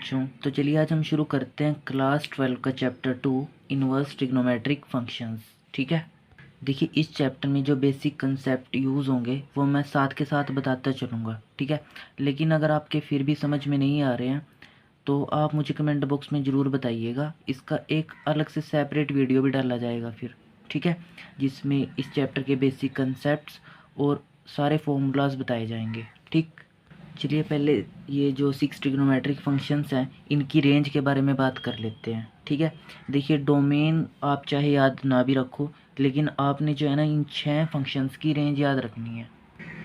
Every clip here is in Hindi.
बच्चों, तो चलिए आज हम शुरू करते हैं क्लास 12 का चैप्टर 2 इनवर्स ट्रिग्नोमेट्रिक फंक्शंस। ठीक है, देखिए इस चैप्टर में जो बेसिक कंसेप्ट यूज़ होंगे वो मैं साथ के साथ बताता चलूँगा। ठीक है, लेकिन अगर आपके फिर भी समझ में नहीं आ रहे हैं तो आप मुझे कमेंट बॉक्स में ज़रूर बताइएगा। इसका एक अलग से सेपरेट वीडियो भी डाला जाएगा फिर, ठीक है, जिसमें इस चैप्टर के बेसिक कंसेप्ट्स और सारे फॉर्मूलाज बताए जाएंगे। ठीक, चलिए पहले ये जो 6 ट्रिग्नोमेट्रिक फंक्शंस हैं इनकी रेंज के बारे में बात कर लेते हैं। ठीक है, देखिए डोमेन आप चाहे याद ना भी रखो, लेकिन आपने जो है ना इन 6 फंक्शंस की रेंज याद रखनी है।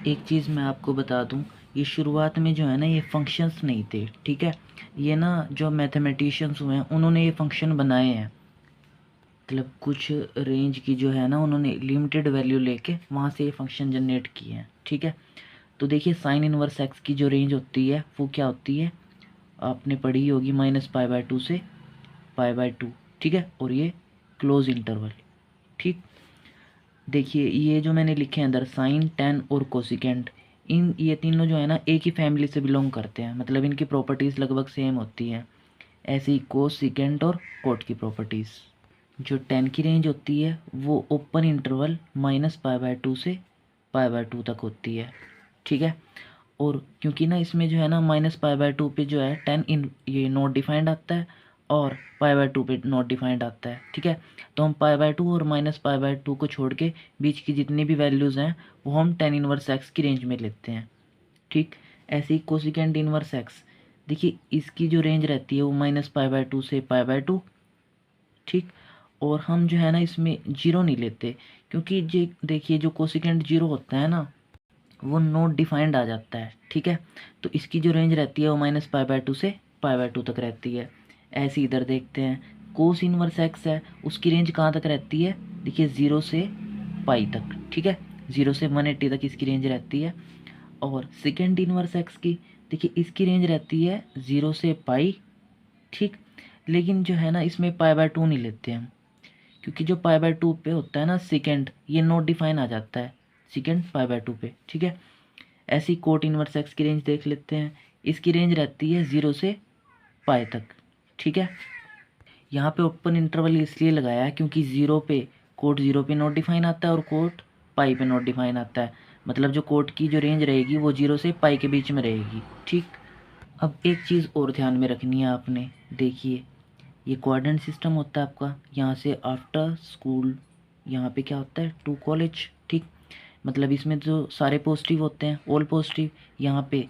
एक चीज़ मैं आपको बता दूं, ये शुरुआत में जो है ना ये फंक्शंस नहीं थे। ठीक है, ये ना जो मैथमेटिशियंस हुए हैं उन्होंने ये फंक्शन बनाए हैं, मतलब कुछ रेंज की जो है ना उन्होंने लिमिटेड वैल्यू लेके वहाँ से ये फंक्शन जनरेट किए हैं। ठीक है, तो देखिए साइन इनवर्स एक्स की जो रेंज होती है वो क्या होती है, आपने पढ़ी होगी -π/2 से π/2। ठीक है, और ये क्लोज इंटरवल। ठीक, देखिए ये जो मैंने लिखे हैं इधर साइन, टेन और कोसिकेंट, ये तीनों जो है ना एक ही फैमिली से बिलोंग करते हैं, मतलब इनकी प्रॉपर्टीज़ लगभग सेम होती हैं। ऐसे ही कोसिकेंट और कोट की प्रॉपर्टीज़। जो टेन की रेंज होती है वो ओपन इंटरवल -π/2 से π/2 तक होती है। ठीक है, और क्योंकि ना इसमें जो है ना -π/2 पे जो है टेन इन ये नॉट डिफाइंड आता है और π/2 पे नॉट डिफाइंड आता है। ठीक है, तो हम π/2 और -π/2 को छोड़ के बीच की जितनी भी वैल्यूज़ हैं वो हम टेन इनवर्स एक्स की रेंज में लेते हैं। ठीक, ऐसे ही कोसिकेंट इनवर्स एक्स, देखिए इसकी जो रेंज रहती है वो -π/2 से π/2। ठीक, और हम जो है ना इसमें जीरो नहीं लेते, क्योंकि जे देखिए जो कोसिकेंट जीरो होता है ना वो नॉट डिफाइंड आ जाता है। ठीक है, तो इसकी जो रेंज रहती है वो -π/2 से π/2 तक रहती है। ऐसे इधर देखते हैं कोस इनवर्स एक्स है, उसकी रेंज कहाँ तक रहती है, देखिए 0 से पाई तक। ठीक है, 0 से 180 तक इसकी रेंज रहती है। और सेकेंड इनवर्स एक्स की, देखिए इसकी रेंज रहती है 0 से पाई। ठीक, लेकिन जो है ना इसमें π/2 नहीं लेते हम, क्योंकि जो π/2 पे होता है ना सेकेंड, ये नॉट डिफाइन आ जाता है सेकेंड π/2 पे। ठीक है, ऐसी कोट इनवर्स एक्स की रेंज देख लेते हैं, इसकी रेंज रहती है 0 से पाई तक। ठीक है, यहाँ पे ओपन इंटरवल इसलिए लगाया है क्योंकि कोट 0 पे नॉट डिफाइन आता है और कोट पाई पे नॉट डिफाइन आता है, मतलब जो कोट की जो रेंज रहेगी वो 0 से पाई के बीच में रहेगी। ठीक, अब एक चीज़ और ध्यान में रखनी है आपने, देखिए ये क्वाड्रेंट सिस्टम होता है आपका, यहाँ से आफ्टर स्कूल, यहाँ पे क्या होता है टू कॉलेज। ठीक, मतलब इसमें जो सारे पॉजिटिव होते हैं ऑल पॉजिटिव, यहाँ पे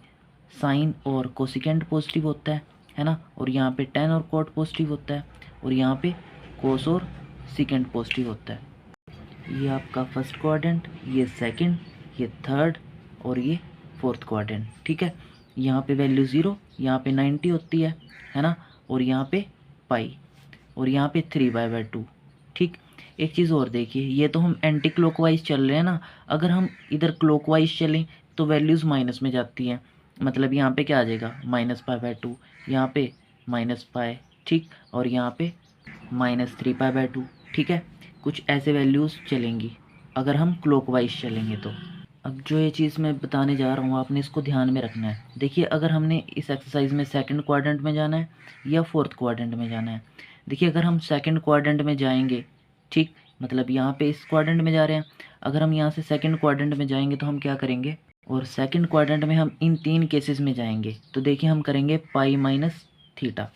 साइन और कोसिकेंट पॉजिटिव होता है ना, और यहाँ पे टेन और कोट पॉजिटिव होता है, और यहाँ पे कोस और सिकेंट पॉजिटिव होता है। ये आपका फर्स्ट क्वाड्रेंट, ये सेकंड, ये थर्ड और ये फोर्थ क्वाड्रेंट। ठीक है, यहाँ पे वैल्यू 0, यहाँ पे 90 होती है ना, और यहाँ पे पाई, और यहाँ पे 3/2। ठीक, एक चीज़ और देखिए, ये तो हम एंटी क्लॉकवाइज चल रहे हैं ना, अगर हम इधर क्लॉकवाइज चलें तो वैल्यूज़ माइनस में जाती हैं, मतलब यहाँ पे क्या आ जाएगा -π/2, यहाँ पे -π। ठीक, और यहाँ पे -3π/2। ठीक है, कुछ ऐसे वैल्यूज़ चलेंगी अगर हम क्लॉकवाइज चलेंगे तो। अब जो ये चीज़ मैं बताने जा रहा हूँ आपने इसको ध्यान में रखना है। देखिए अगर हमने इस एक्सरसाइज में सेकंड क्वाड्रेंट में जाना है या फोर्थ क्वाड्रेंट में जाना है, देखिए अगर हम सेकंड क्वाड्रेंट में जाएंगे, ठीक, मतलब यहाँ पे इस क्वाड्रेंट में जा रहे हैं, अगर हम यहाँ से सेकंड क्वाड्रेंट में जाएंगे तो हम क्या करेंगे, और सेकंड क्वाड्रेंट में हम इन 3 केसेस में जाएंगे तो देखिए हम करेंगे पाई माइनस थीटा।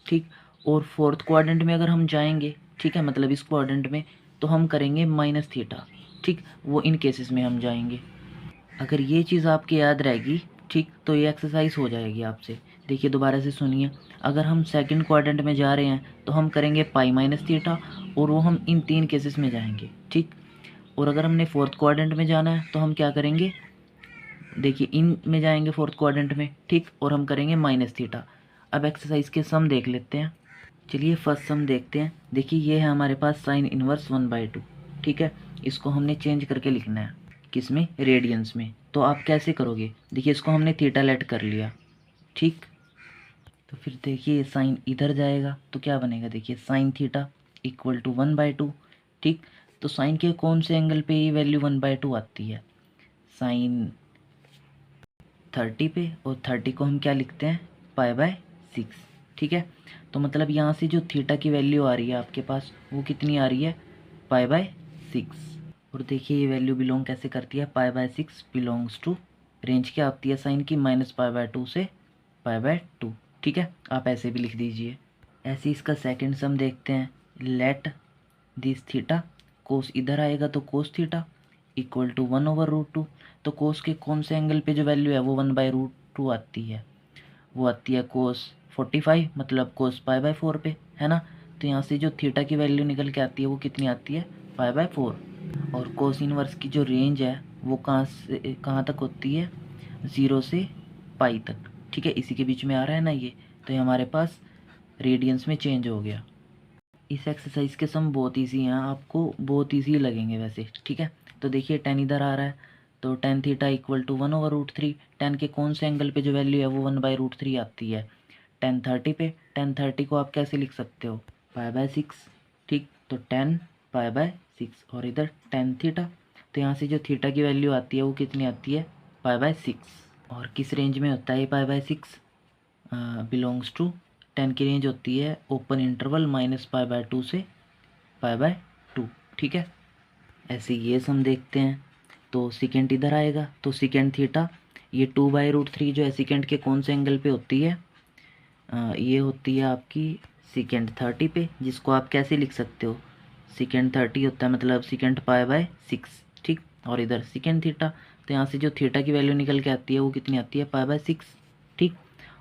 ठीक, और फोर्थ क्वाड्रेंट में अगर हम जाएंगे, ठीक है, मतलब इस क्वाड्रेंट में, तो हम करेंगे माइनस थीटा। ठीक, वो इन केसेस में हम जाएंगे। अगर ये चीज़ आपके याद रहेगी, ठीक, तो ये एक्सरसाइज हो जाएगी आपसे। देखिए दोबारा से सुनिए, अगर हम सेकंड क्वाड्रेंट में जा रहे हैं तो हम करेंगे पाई माइनस थीटा, और वो हम इन 3 केसेस में जाएंगे। ठीक, और अगर हमने फोर्थ क्वाड्रेंट में जाना है तो हम क्या करेंगे, देखिए इन में जाएंगे फोर्थ क्वाड्रेंट में, ठीक, और हम करेंगे माइनस थीटा। अब एक्सरसाइज के सम देख लेते हैं। चलिए फर्स्ट सम देखते हैं। देखिए ये है हमारे पास साइन इनवर्स 1/2। ठीक है, इसको हमने चेंज करके लिखना है, किसमें, रेडियंस में। तो आप कैसे करोगे, देखिए इसको हमने थीटा लेट कर लिया। ठीक, तो फिर देखिए साइन इधर जाएगा तो क्या बनेगा, देखिए साइन थीटा इक्वल टू 1/2। ठीक, तो साइन के कौन से एंगल पे ये वैल्यू 1/2 आती है, साइन 30 पे, और 30 को हम क्या लिखते हैं π/6। ठीक है। तो मतलब यहाँ से जो थीटा की वैल्यू आ रही है आपके पास वो कितनी आ रही है, π/6। और देखिए ये वैल्यू बिलोंग कैसे करती है, π/6 बिलोंग्स टू रेंज क्या आती है साइन की, -π/2 से π/2। ठीक है, आप ऐसे भी लिख दीजिए। ऐसे इसका सेकंड सम देखते हैं। लेट दिस थीटा, कोस इधर आएगा तो कोस थीटा इक्वल टू 1/√2। तो कोस के कौन से एंगल पे जो वैल्यू है वो 1/√2 आती है, वो आती है कोस 45, मतलब कोस π/4 पे, है ना। तो यहाँ से जो थीटा की वैल्यू निकल के आती है वो कितनी आती है, π/4। और कोस इनवर्स की जो रेंज है वो कहाँ से कहाँ तक होती है, 0 से पाई तक। ठीक है, इसी के बीच में आ रहा है ना ये, तो ये हमारे पास रेडियंस में चेंज हो गया। इस एक्सरसाइज के सम बहुत ईजी हैं, आपको बहुत ईजी लगेंगे वैसे। ठीक है, तो देखिए टेन इधर आ रहा है तो tan theta equal to 1/√3। Tan के कौन से एंगल पे जो वैल्यू है वो 1/√3 आती है, टेन 30 पे। टेन 30 को आप कैसे लिख सकते हो, π/6। ठीक, तो टेन π/6 और इधर टेन थीटा। तो यहाँ से जो थीटा की वैल्यू आती है वो कितनी आती है, π/6। और किस रेंज में होता है ये π/6, बिलोंग्स टू, टेन की रेंज होती है ओपन इंटरवल -π/2 से π/2। ठीक है, ऐसे ये सम देखते हैं। तो सेकेंड इधर आएगा तो सेकेंड थीटा, ये 2/√3 जो है सेकेंड के कौन से एंगल पे होती है, ये होती है आपकी सेकेंड 30 पे, जिसको आप कैसे लिख सकते हो, सेकेंड 30 होता है मतलब सेकेंड π/6। ठीक, और इधर सेकेंड थीटा, तो यहाँ से जो थीटा की वैल्यू निकल के आती है वो कितनी आती है, π/6। ठीक,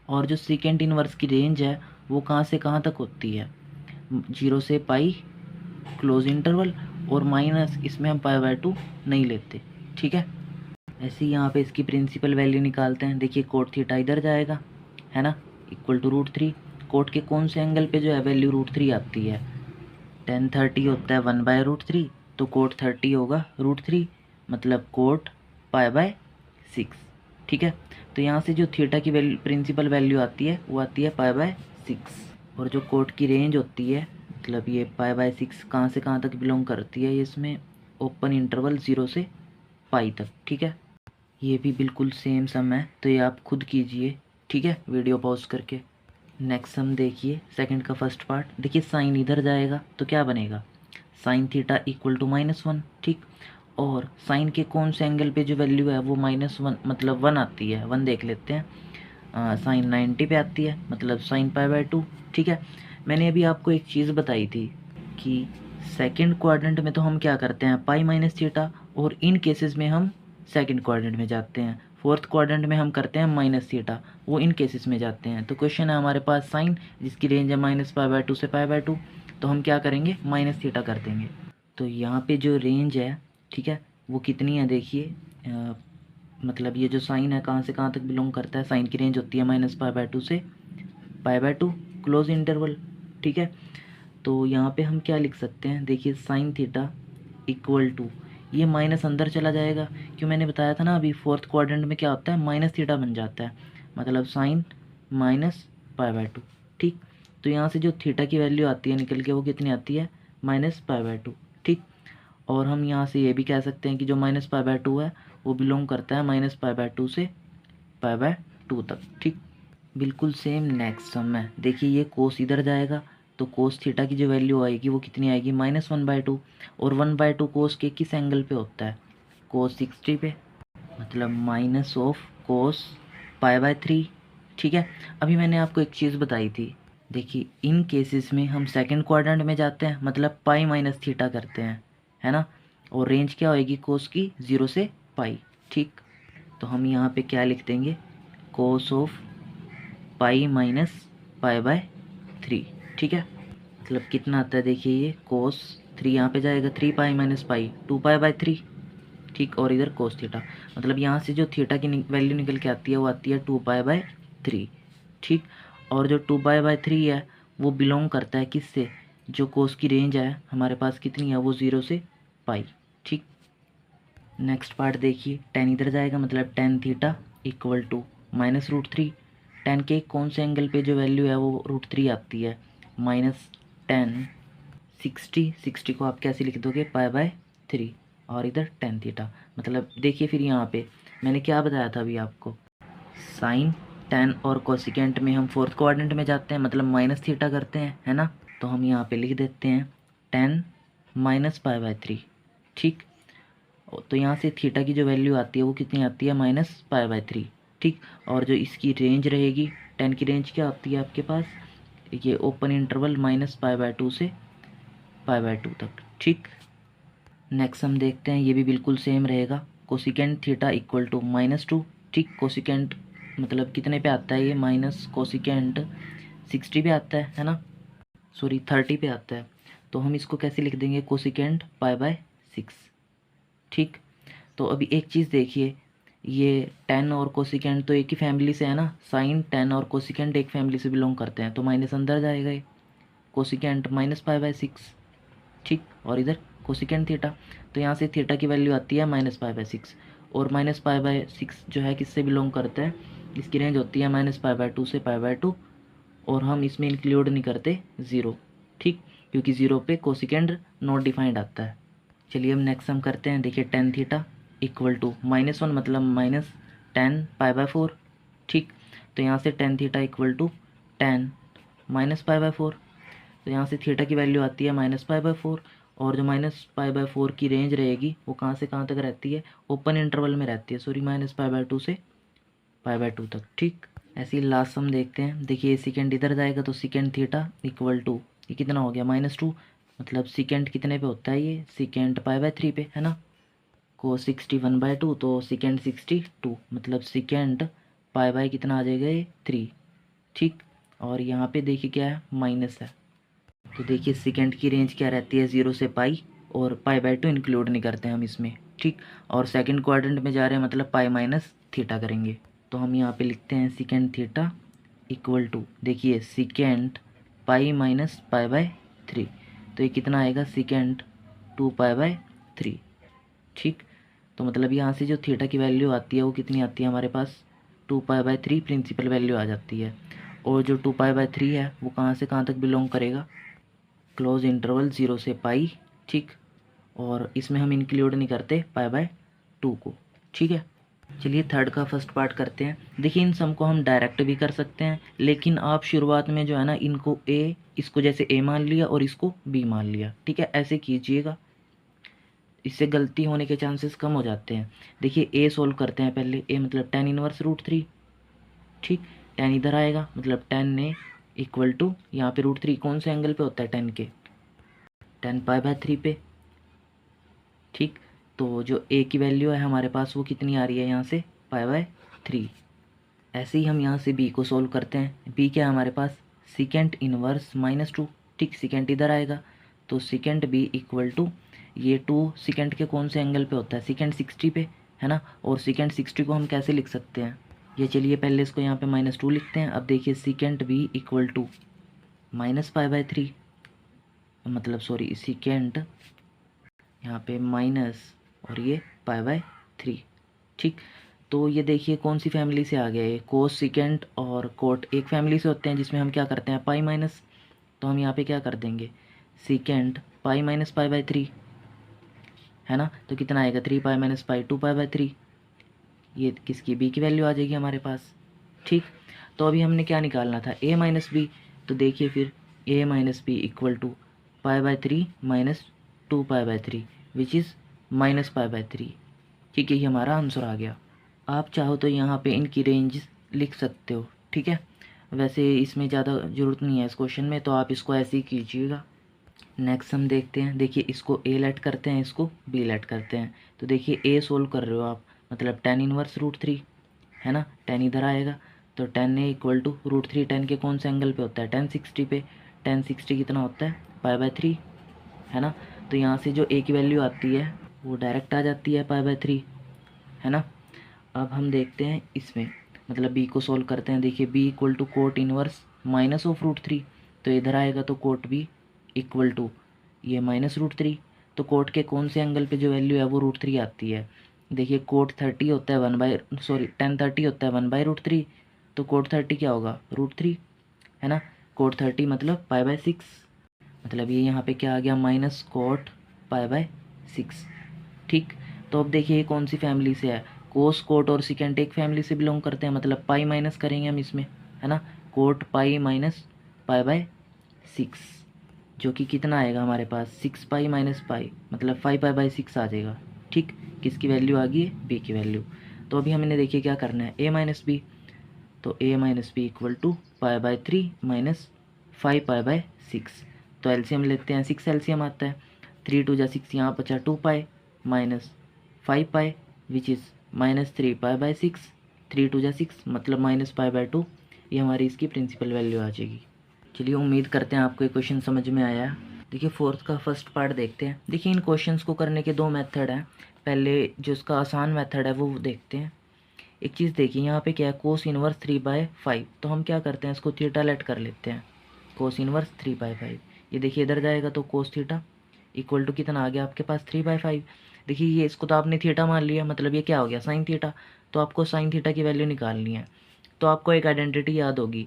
और जो सेकेंड इनवर्स की रेंज है वो कहाँ से कहाँ तक होती है, 0 से पाई क्लोज इंटरवल, और माइनस इसमें हम π/2 नहीं लेते। ठीक है, ऐसे ही यहाँ पे इसकी प्रिंसिपल वैल्यू निकालते हैं। देखिए कोट थीटा इधर जाएगा, है ना, इक्वल टू √3। कोट के कौन से एंगल पे जो है वैल्यू √3 आती है, टेन 30 होता है 1/√3, तो कोट 30 होगा √3, मतलब कोट π/6। ठीक है, तो यहाँ से जो थीटा की वैल्यू प्रिंसिपल वैल्यू आती है वो आती है π/6। और जो कोट की रेंज होती है, मतलब ये π/6 कहाँ से कहाँ तक बिलोंग करती है, ये इसमें ओपन इंटरवल 0 से पाई तक। ठीक है, ये भी बिल्कुल सेम सम है, तो ये आप खुद कीजिए। ठीक है, वीडियो पॉज करके। नेक्स्ट सम देखिए, सेकंड का फर्स्ट पार्ट। देखिए साइन इधर जाएगा तो क्या बनेगा, साइन थीटा इक्वल टू -1। ठीक, और साइन के कौन से एंगल पे जो वैल्यू है वो -1 मतलब 1 आती है, 1 देख लेते हैं। साइन 90 पे आती है, मतलब साइन π/2। ठीक है, मैंने अभी आपको एक चीज़ बताई थी कि सेकंड क्वाड्रेंट में तो हम क्या करते हैं, π-θ, और इन केसेस में हम सेकंड क्वाड्रेंट में जाते हैं। फोर्थ क्वाड्रेंट में हम करते हैं -θ, वो इन केसेस में जाते हैं। तो क्वेश्चन है हमारे पास साइन जिसकी रेंज है -π/2 से π/2, तो हम क्या करेंगे, -θ कर देंगे। तो यहाँ पे जो रेंज है, ठीक है, वो कितनी है देखिए, मतलब ये जो साइन है कहाँ से कहाँ तक बिलोंग करता है, साइन की रेंज होती है -π/2 से π/2 क्लोज इंटरवल। ठीक है, तो यहाँ पे हम क्या लिख सकते हैं, देखिए साइन थीटा इक्वल टू, ये माइनस अंदर चला जाएगा, क्यों मैंने बताया था ना अभी फोर्थ क्वाड्रेंट में क्या होता है, -θ बन जाता है, मतलब साइन -π/2। ठीक, तो यहाँ से जो थीटा की वैल्यू आती है निकल के वो कितनी आती है, -π/2। ठीक, और हम यहाँ से ये भी कह सकते हैं कि जो -π/2 है वो बिलोंग करता है -π/2 से π/2 तक। ठीक, बिल्कुल सेम नेक्स्ट सम है। देखिए ये कोस इधर जाएगा तो कोस थीटा की जो वैल्यू आएगी वो कितनी आएगी, -1/2, और 1/2 कोस के किस एंगल पे होता है, कोस 60 पे, मतलब माइनस ऑफ कोस π/3। ठीक है, अभी मैंने आपको एक चीज़ बताई थी, देखिए इन केसेस में हम सेकंड क्वाड्रेंट में जाते हैं, मतलब π-θ करते हैं, है ना, और रेंज क्या होएगी कोस की, 0 से पाई। ठीक, तो हम यहाँ पे क्या लिख देंगे, कोस ऑफ π-π/3। ठीक है, मतलब कितना आता है देखिए, ये कोस 3 यहाँ पे जाएगा, 3π - π 2π/3। ठीक, और इधर कोस थीटा, मतलब यहाँ से जो थीटा की वैल्यू निकल के आती है वो आती है 2π/3। ठीक, और जो 2π/3 है वो बिलोंग करता है किससे, जो कोस की रेंज है हमारे पास कितनी है, वो 0 से पाई। ठीक, नेक्स्ट पार्ट देखिए, टेन इधर जाएगा, मतलब tan theta equal to -√3। Tan के कौन से एंगल पे जो वैल्यू है वो √3 आती है, -10 60 को आप कैसे लिख दोगे, π/3, और इधर टेन थीटा। मतलब देखिए फिर यहाँ पे मैंने क्या बताया था अभी आपको, साइन टेन और कोसिकेंट में हम फोर्थ कोऑर्डिनेट में जाते हैं, मतलब माइनस थीटा करते हैं, है ना। तो हम यहाँ पे लिख देते हैं ten minus pi by three, ठीक। तो यहाँ से थीटा की जो वैल्यू आती है वो कितनी आती है, माइनस पाई बाय थ्री, ठीक। और जो इसकी रेंज रहेगी, टेन की रेंज क्या होती है आपके पास, ये open interval minus pi by two से पाई बाय टू तक, ठीक। नेक्स्ट हम देखते हैं, ये भी बिल्कुल सेम रहेगा, cosecant theta equal to minus two, ठीक। कोसिकेंट मतलब कितने पे आता है ये, माइनस कोसिकेंट 60 पे आता है ना, सॉरी 30 पे आता है। तो हम इसको कैसे लिख देंगे, कोसिकेंट पाई बाय 6, ठीक। तो अभी एक चीज़ देखिए, ये टेन और कोसिकेंट तो एक ही फैमिली से है ना, साइन टेन और कोसिकेंट एक फैमिली से बिलोंग करते हैं, तो माइनस अंदर जाएगा ये, कोसिकेंट माइनस पाई बाय 6, ठीक। और इधर कोसिकेंट थीटा, तो यहाँ से थीटा की वैल्यू आती है माइनस पाई बाय 6, और माइनस पाई बाय 6 जो है किससे बिलोंग करता है, इसकी रेंज होती है माइनस पाई बाय 2 से पाई बाय 2, और हम इसमें इंक्लूड नहीं करते ज़ीरो, ठीक, क्योंकि ज़ीरो पे कोसिकेंट नॉट डिफाइंड आता है। चलिए हम नेक्स्ट सम करते हैं, देखिए tan theta equal to minus one, मतलब minus tan pi by four, ठीक। तो यहाँ से tan theta equal to tan minus pi by four, तो यहाँ से थीटा की वैल्यू आती है माइनस पाई बाय फोर, और जो माइनस पाई बाय फोर की रेंज रहेगी वो कहाँ से कहाँ तक रहती है, ओपन इंटरवल में रहती है, sorry minus pi by two से पाई बाय टू तक, ठीक। ऐसे ही लास्ट सम देखते हैं, देखिए सेकेंड इधर जाएगा तो सेकेंड थीटा इक्वल टू, ये कितना हो गया, माइनस टू, मतलब सेकेंड कितने पे होता है ये, सेकेंड पाई बाय थ्री पे, है ना। को 61 बाय टू, तो सेकेंड 62, मतलब सेकेंड पाई बाय कितना आ जाएगा ये, थ्री, ठीक। और यहाँ पे देखिए क्या है, माइनस है, तो देखिए सेकेंड की रेंज क्या रहती है, ज़ीरो से पाई, और पाई बाय टू इंक्लूड नहीं करते हम इसमें, ठीक। और सेकंड क्वाड्रेंट में जा रहे हैं, मतलब पाई माइनस थीटा करेंगे, तो हम यहाँ पे लिखते हैं सेकेंड थीटा इक्वल टू, देखिए second pi minus pi by three, तो ये कितना आएगा, second two pi by three, ठीक। तो मतलब यहाँ से जो थीटा की वैल्यू आती है वो कितनी आती है हमारे पास, two pi by three principal value आ जाती है, और जो टू पाई बाय थ्री है वो कहाँ से कहाँ तक बिलोंग करेगा, क्लोज इंटरवल ज़ीरो से पाई, ठीक। और इसमें हम इंक्लूड नहीं करते पाई बाय टू को, ठीक है। चलिए थर्ड का फर्स्ट पार्ट करते हैं, देखिए इन सम को हम डायरेक्ट भी कर सकते हैं, लेकिन आप शुरुआत में जो है ना, इनको ए, इसको जैसे ए मान लिया और इसको बी मान लिया, ठीक है, ऐसे कीजिएगा, इससे गलती होने के चांसेस कम हो जाते हैं। देखिए ए सोल्व करते हैं पहले, ए मतलब टेन इनवर्स रूट थ्री, ठीक। टेन इधर आएगा, मतलब टेन ने इक्वल टू, यहाँ पे रूट थ्री कौन से एंगल पे होता है टेन के, टेन पाई बाय थ्री पे, ठीक। तो जो ए की वैल्यू है हमारे पास वो कितनी आ रही है यहाँ से, पाई बाय थ्री। ऐसे ही हम यहाँ से बी को सोल्व करते हैं, बी क्या है हमारे पास, सेकेंड इनवर्स माइनस टू, ठीक। सेकेंड इधर आएगा, तो सेकेंड बी इक्वल टू, ये टू सेकेंड के कौन से एंगल पे होता है, सेकेंड 60 पे, है ना। और सेकेंड 60 को हम कैसे लिख सकते हैं, ये चलिए पहले इसको यहाँ पे माइनस टू लिखते हैं। अब देखिए second B equal to minus pi by three, मतलब सॉरी सेकेंड यहाँ पे माइनस, और ये पाई बाय थ्री, ठीक। तो ये देखिए कौन सी फैमिली से आ गया, ये कोस सेकेंड और कोट एक फैमिली से होते हैं, जिसमें हम क्या करते हैं, पाई माइनस, तो हम यहाँ पे क्या कर देंगे, second pi minus pi by three, है ना। तो कितना आएगा, three pi minus pi, two pi by three, ये किसकी, बी की वैल्यू आ जाएगी हमारे पास, ठीक। तो अभी हमने क्या निकालना था, ए माइनस बी, तो देखिए फिर A minus B equal to pi by three minus two pi by three, which is minus pi by three, ठीक है। ये हमारा आंसर आ गया। आप चाहो तो यहाँ पे इनकी रेंज लिख सकते हो, ठीक है। वैसे इसमें ज़्यादा ज़रूरत नहीं है इस क्वेश्चन में, तो आप इसको ऐसे ही कीजिएगा। नेक्स्ट हम देखते हैं, देखिए इसको ए लेट करते हैं, इसको बी लेट करते हैं। तो देखिए ए सोल्व कर रहे हो आप, मतलब टेन इनवर्स रूट थ्री, है ना, टेन इधर आएगा, तो tan A equal to root three, tan के कौन से एंगल पे होता है, टेन 60 पे, टेन 60 कितना होता है, पाई बाय थ्री, है ना। तो यहाँ से जो ए की वैल्यू आती है वो डायरेक्ट आ जाती है पाई बाय थ्री, है ना। अब हम देखते हैं इसमें, मतलब बी को सोल्व करते हैं, देखिए B equal to cot inverse minus of root three, तो इधर आएगा तो कोट बी इक्वल टू ये माइनस रूट थ्री, तो कोट के कौन से एंगल पे जो वैल्यू है वो रूट थ्री आती है। देखिए कोट 30 होता है वन बाई, सॉरी टेन 30 होता है वन बाई रूट थ्री, तो कोट 30 क्या होगा, रूट थ्री, है ना। कोट 30 मतलब पाई बाय सिक्स, मतलब ये यहाँ पे क्या आ गया, minus cot pi by six, ठीक। तो अब देखिए ये कौन सी फैमिली से है, कोस कोट और सिकेंट एक फैमिली से बिलोंग करते हैं, मतलब पाई माइनस करेंगे हम इसमें, है ना, coat pi minus pi by 6, जो कि कितना आएगा हमारे पास 6 पाई माइनस पाई, मतलब 5 पाई बाय 6 आ जाएगा। ठीक, किसकी वैल्यू आ गई है, बी की वैल्यू। तो अभी हमने देखिए क्या करना है, ए माइनस बी, तो A minus B equal to pi by 3 minus 5 pi by 6। तो एलसीएम लेते हैं, 6 एलसीएम आता है, 3 टू जा 6, यहाँ बचा 2 pi minus 5 pi which is minus 3 pi by 6, 3 two जा 6 मतलब माइनस पाई बाय 2, ये हमारी इसकी प्रिंसिपल वैल्यू आ जाएगी। चलिए उम्मीद करते हैं आपको ये क्वेश्चन समझ में आया। देखिए फोर्थ का फर्स्ट पार्ट देखते हैं। देखिए इन क्वेश्चंस को करने के दो मेथड हैं। पहले जो इसका आसान मेथड है वो देखते हैं। एक चीज़ देखिए यहाँ पे क्या है, कोस इनवर्स 3/5, तो हम क्या करते हैं इसको थीटा लेट कर लेते हैं, कोस इनवर्स 3/5। ये देखिए इधर जाएगा तो कोस थीटा इक्वल टू कितना आ गया आपके पास 3/5। देखिए ये इसको तो आपने थीटा मान लिया, मतलब ये क्या हो गया साइन थीटा, तो आपको साइन थीटा की वैल्यू निकालनी है। तो आपको एक आइडेंटिटी याद होगी,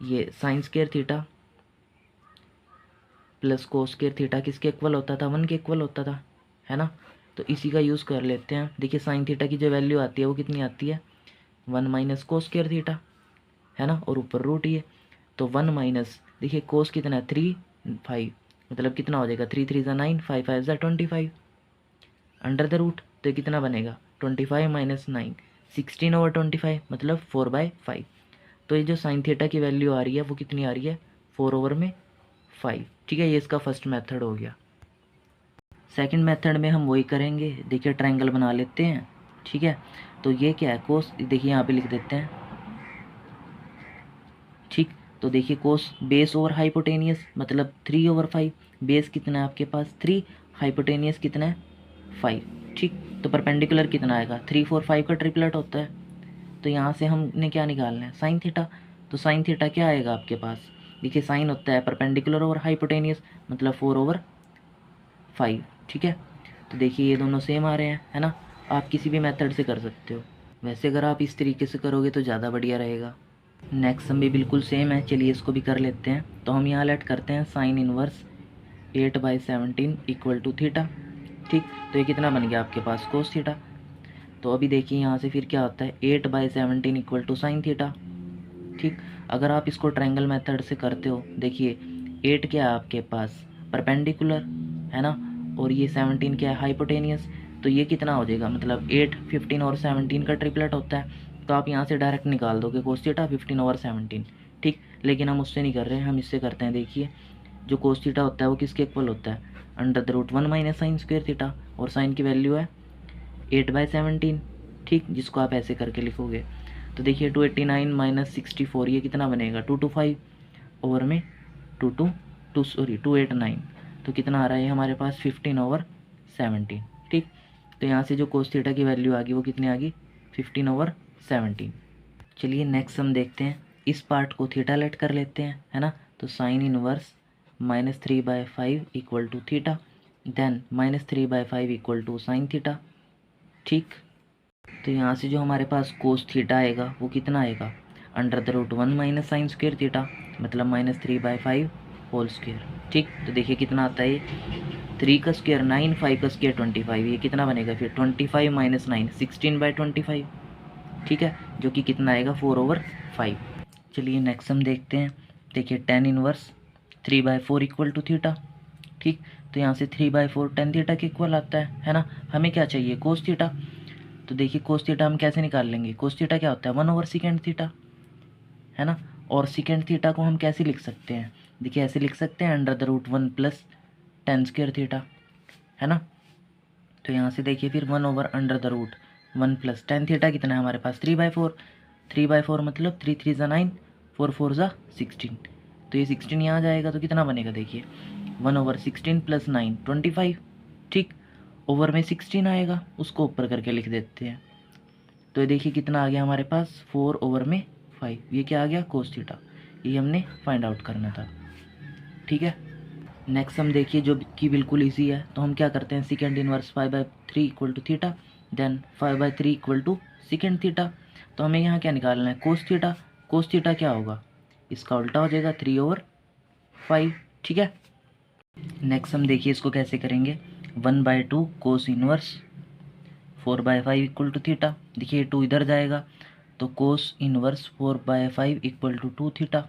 ये sign square theta plus cos square theta किसके इक्वल होता था, 1 के इक्वल होता था, है ना। तो इसी का यूज़ कर लेते हैं। देखिए साइन थीटा की जो वैल्यू आती है वो कितनी आती है, 1 माइनस कोस स्क्वायर थीटा, है ना, और ऊपर रूट ये, तो 1 माइनस, देखिए कोस कितना है 3 5, मतलब कितना हो जाएगा 3 3 ज़ा 9, 5 5 ज़ा 25 अंडर द रूट, तो कितना बनेगा 25 माइनस 9, 16/25 मतलब 4/5। तो ये जो साइन थीटा की वैल्यू आ रही है वो कितनी आ रही है 4/5। ठीक है, ये इसका फर्स्ट मेथड हो गया। सेकंड मेथड में हम वही करेंगे। देखिए ट्रायंगल बना लेते हैं, ठीक है। तो ये क्या है कोस, देखिए यहाँ पे लिख देते हैं, ठीक। तो देखिए कोस बेस ओवर हाइपोटेनियस मतलब 3/5, बेस कितना है आपके पास 3, हाइपोटेनियस कितना है 5, ठीक। तो परपेंडिकुलर कितना आएगा 3 4 5 का ट्रिपलेट होता है। तो यहाँ से हमने क्या निकालना है साइन थीटा। तो साइन थीटा क्या आएगा आपके पास, देखिए साइन होता है परपेंडिकुलर ओवर हाइपोटेनियस मतलब 4/5, ठीक है। तो देखिए ये दोनों सेम आ रहे हैं, है ना। आप किसी भी मेथड से कर सकते हो, वैसे अगर आप इस तरीके से करोगे तो ज़्यादा बढ़िया रहेगा। नेक्स्ट सम भी बिल्कुल सेम है, चलिए इसको भी कर लेते हैं। तो हम यहाँ लेट करते हैं sine inverse 8/17 equal to theta, ठीक। तो ये कितना बन गया आपके पास कोस थीटा। तो अभी देखिए यहाँ से फिर क्या होता है 8/17 इक्वल टू साइन थीटा, ठीक। अगर आप इसको ट्रायंगल मेथड से करते हो, देखिए 8 क्या है आपके पास परपेंडिकुलर, है ना, और ये 17 क्या है हाइपोटेनियस। तो ये कितना हो जाएगा, मतलब 8 15 और 17 का ट्रिपलेट होता है। तो आप यहाँ से डायरेक्ट निकाल दोगे कोस थीटा 15 और 17, ठीक। लेकिन हम उससे नहीं कर रहे हैं, हम इससे करते हैं। देखिए जो कोस थीटा होता है वो किसके इक्वल होता है under the root 1 minus sine square theta, और साइन की वैल्यू है 8/17, ठीक, जिसको आप ऐसे करके लिखोगे। तो देखिए 289 माइनस 64 ये कितना बनेगा 225 ओवर में 289, तो कितना आ रहा है हमारे पास 15/17, ठीक। तो यहाँ से जो कोस थीटा की वैल्यू आ गई वो कितनी आ गई 15/17। चलिए नेक्स्ट हम देखते हैं, इस पार्ट को थीटा लेट कर लेते हैं, है ना। तो sine inverse -3/5 equal to theta, then -3/5 equal to sine theta, ठीक। तो यहाँ से जो हमारे पास कोस थीटा आएगा वो कितना आएगा under the root 1 minus sine square theta मतलब -3/5 होल स्क्वायर, ठीक। तो देखिए कितना आता है 3 का स्क्वायर 9, 5 का स्क्वायर 25, ये कितना बनेगा फिर 25 माइनस 9 16/25, ठीक है, जो कि कितना आएगा 4/5। चलिए नेक्स्ट हम देखते हैं। देखिए tan inverse 3/4 equal to theta, ठीक। तो यहाँ से 3/4 tan थीटा के इक्वल आता है ना। हमें क्या चाहिए कोस थीटा। तो देखिए कोस थीटा हम कैसे निकाल लेंगे, कोस थीटा क्या होता है 1/सेकेंड थीटा, है ना। और सेकेंड थीटा को हम कैसे लिख सकते हैं, देखिए ऐसे लिख सकते हैं under the root 1 plus tan square theta, है ना। तो यहाँ से देखिए फिर 1 under the root 1 plus tan theta कितना है हमारे पास 3/4, 3/4 मतलब 3 3 ज़ा 9, 4 4 ज़ा 16, तो ये 16 यहाँ जाएगा तो कितना बनेगा देखिए 1/16 प्लस 9 25, ठीक। ओवर में 16 आएगा, उसको ऊपर करके लिख देते हैं। तो ये देखिए कितना आ गया हमारे पास 4/5, ये क्या आ गया कोस थीटा, ये हमने फाइंड आउट करना था, ठीक है। नेक्स्ट हम देखिए जो कि बिल्कुल इजी है। तो हम क्या करते हैं second inverse 5/3 equal to theta, then 5/3 equal to second theta. तो हमें यहाँ क्या निकालना है कोस थीटा। कोस थीटा क्या होगा, इसका उल्टा हो जाएगा 3/5, ठीक है। नेक्स्ट हम देखिए इसको कैसे करेंगे 1/2 cos inverse 4/5 equal to theta. देखिए 2 इधर जाएगा तो cos inverse 4/5 equal to 2 theta.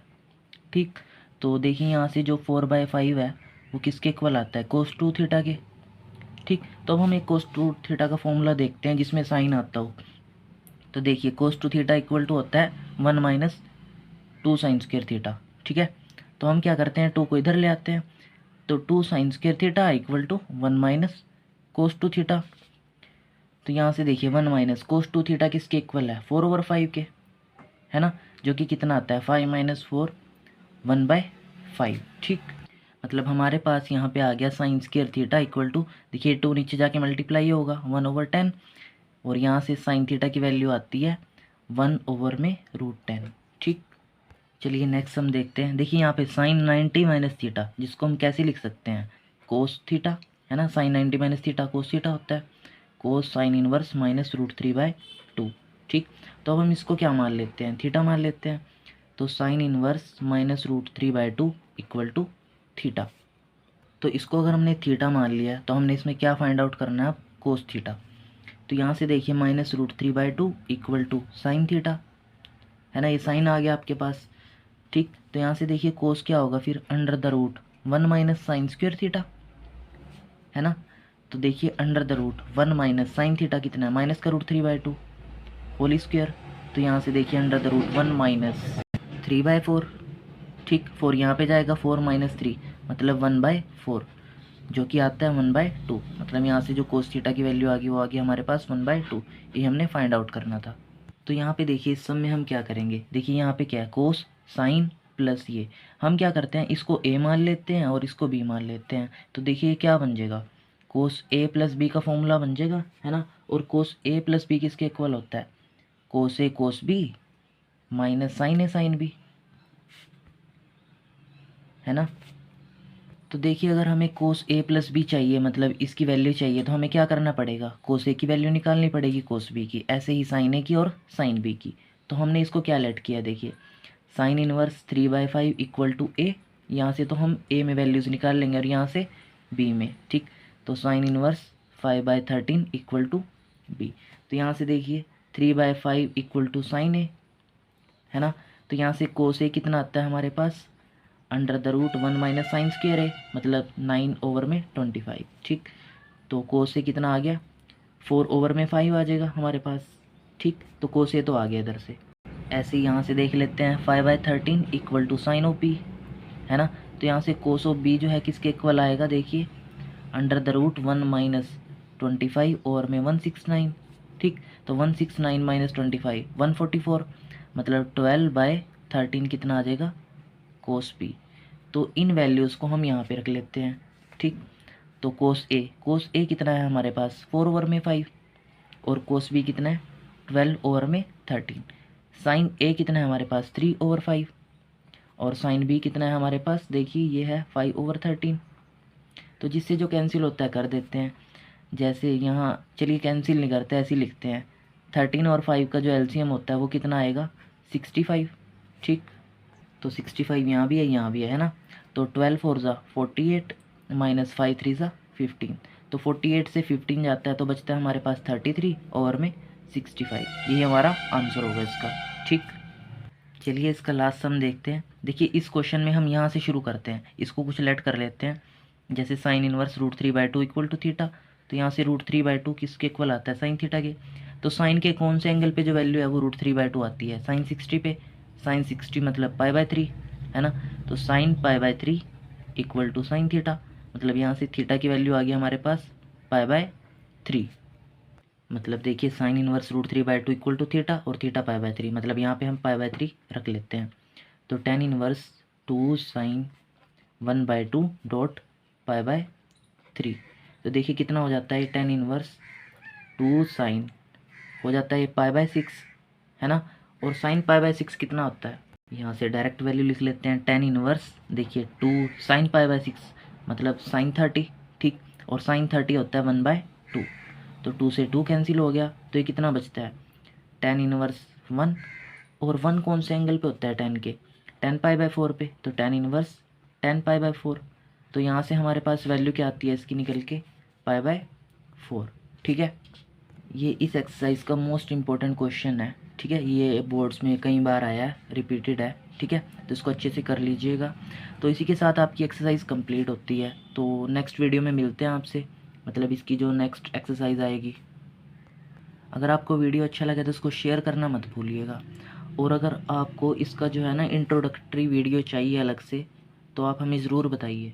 ठीक, तो देखिए यहाँ से जो 4/5 है वो किसके इक्वल आता है, कोस 2 थीटा के। ठीक, तो अब हम एक कोस 2 थीटा का फॉर्मूला देखते हैं जिसमें साइन आता हो। तो देखिए कोस 2 थीटा इक्वल टू होता है 1 माइनस 2 साइन स्क्वायर थीटा। ठीक है, तो हम क्या करते हैं, 2 को इधर ले आते हैं, तो 2 sine square theta equal to 1 minus cos 2 theta. तो यहाँ से देखिए 1 माइनस कोस 2 थीटा किसके इक्वल है, 4/5 के, है ना, जो कि कितना आता है 5 माइनस 4 1/5। ठीक, मतलब हमारे पास यहाँ पे आ गया sine square theta equal to, देखिए 2 नीचे जाके मल्टीप्लाई होगा 1/10, और यहाँ से साइन थीटा की वैल्यू आती है 1/√10। ठीक, चलिए नेक्स्ट हम देखते हैं। देखिए यहाँ पे साइन 90 माइनस थीटा, जिसको हम कैसे लिख सकते हैं, कोस थीटा, है ना, sine 90 minus theta cos theta होता है, कोस साइन इनवर्स माइनस √3/2। ठीक, तो अब हम इसको क्या मान लेते हैं, थीटा मान लेते हैं। तो sine inverse minus √3/2 equal to theta. तो इसको अगर हमने थीटा मान लिया तो हमने इसमें क्या फाइंड आउट करना है, कोस थीटा। तो यहाँ से देखिए minus √3/2 equal to sine theta, है ना, ये साइन आ गया आपके पास। ठीक, तो यहाँ से देखिए कोस क्या होगा फिर, under the root 1 minus sine square theta, है ना। तो देखिए under the root 1 minus sine theta कितना है, माइनस का √3/2 होल स्क्वायर। तो यहाँ से देखिए अंडर द रूट 1 माइनस 3/4। ठीक, 4 यहाँ पे जाएगा, 4 माइनस 3 मतलब 1/4, जो कि आता है 1/2। मतलब यहाँ से जो कोस थीटा की वैल्यू आ गई वो आ गई हमारे पास 1/2। ये हमने फाइंड आउट करना था। तो यहाँ पे देखिए इस सब में हम क्या करेंगे, देखिए यहाँ पे क्या है, कोस साइन प्लस ये, हम क्या करते हैं, इसको a मान लेते हैं और इसको b मान लेते हैं। तो देखिए क्या बन जाएगा, कोस a प्लस बी का फॉर्मूला बन जाएगा, है ना। और कोस a प्लस बी किसके इक्वल होता है, cos a cos b minus sine a sine b, है ना। तो देखिए अगर हमें कोस a प्लस बी चाहिए, मतलब इसकी वैल्यू चाहिए, तो हमें क्या करना पड़ेगा, कोस a की वैल्यू निकालनी पड़ेगी कोस b की, ऐसे ही साइन a की और साइन b की। तो हमने इसको क्या लेट किया, देखिए sine inverse 3/5 equal to a, यहाँ से तो हम a में वैल्यूज़ निकाल लेंगे और यहाँ से b में। ठीक, तो sine inverse 5/13 equal to b। तो यहाँ से देखिए 3/5 इक्वल टू साइन a, है ना। तो यहाँ से कोस a कितना आता है हमारे पास, under the root 1 minus sine square है, मतलब 9/25। ठीक, तो कोस ए कितना आ गया, 4/5 आ जाएगा हमारे पास। ठीक, तो कोस ए तो आ गया इधर से। ऐसे ही यहाँ से देख लेते हैं 5/13 equal to sine of B, है ना। तो यहाँ से कोस ऑफ बी जो है किसके इक्वल आएगा, देखिए अंडर द रूट 1 माइनस 25 और में 169। ठीक, तो 169 माइनस 25 144, मतलब 12/13 कितना आ जाएगा, कोस बी। तो इन वैल्यूज़ को हम यहाँ पे रख लेते हैं। ठीक, तो कोस ए कितना है हमारे पास, 4/5, और कोस बी कितना है 12/13। साइन ए कितना है हमारे पास 3/5, और साइन बी कितना है हमारे पास, देखिए ये है 5/13। तो जिससे जो कैंसिल होता है कर देते हैं, जैसे यहाँ चलिए कैंसिल नहीं करते, ऐसे ही लिखते हैं, 13 और 5 का जो एलसीएम होता है वो कितना आएगा, 65। ठीक, तो 65 यहाँ भी है, यहाँ भी है ना। तो 12 4 ज़ा 48 माइनस 5 3 ज़ा 15, तो 48 से 15 जाता है तो बचता है हमारे पास 33 और में 65। यही हमारा आंसर होगा इसका। ठीक, चलिए इसका लास्ट सम देखते हैं। देखिए इस क्वेश्चन में हम यहाँ से शुरू करते हैं, इसको कुछ लेट कर लेते हैं, जैसे sine inverse √3/2 equal to theta. तो यहाँ से √3/2 किसके इक्वल आता है, साइन थीटा के। तो साइन के कौन से एंगल पे जो वैल्यू है वो √3/2 आती है, साइन 60 पे। साइन 60 मतलब π/3, है ना। तो sine π/3 equal to sine theta, मतलब यहाँ से थीटा की वैल्यू आ गई हमारे पास π/3। मतलब देखिए sine inverse √3/2 equal to theta और थीटा π/3, मतलब यहाँ पे हम π/3 रख लेते हैं। तो tan इनवर्स 2 साइन 1/2 डॉट π/3। तो देखिए कितना हो जाता है, tan इनवर्स 2 साइन हो जाता है π/6, है ना। और साइन π/6 कितना होता है, यहाँ से डायरेक्ट वैल्यू लिख लेते हैं, tan इनवर्स देखिए 2 साइन π/6 मतलब साइन 30। ठीक, और साइन 30 होता है 1/2, तो 2 से 2 कैंसिल हो गया, तो ये कितना बचता है, tan इनवर्स 1, और 1 कौन से एंगल पे होता है tan के, tan π/4 पे, तो tan इनवर्स tan π/4। तो यहाँ से हमारे पास वैल्यू क्या आती है इसकी निकल के, π/4। ठीक है, ये इस एक्सरसाइज का मोस्ट इम्पोर्टेंट क्वेश्चन है, ठीक है। ये बोर्ड्स में कई बार आया है, रिपीटेड है, ठीक है। तो इसको अच्छे से कर लीजिएगा। तो इसी के साथ आपकी एक्सरसाइज कंप्लीट होती है। तो नेक्स्ट वीडियो में मिलते हैं आपसे, मतलब इसकी जो नेक्स्ट एक्सरसाइज आएगी। अगर आपको वीडियो अच्छा लगे तो इसको शेयर करना मत भूलिएगा। और अगर आपको इसका जो है ना इंट्रोडक्टरी वीडियो चाहिए अलग से, तो आप हमें ज़रूर बताइए।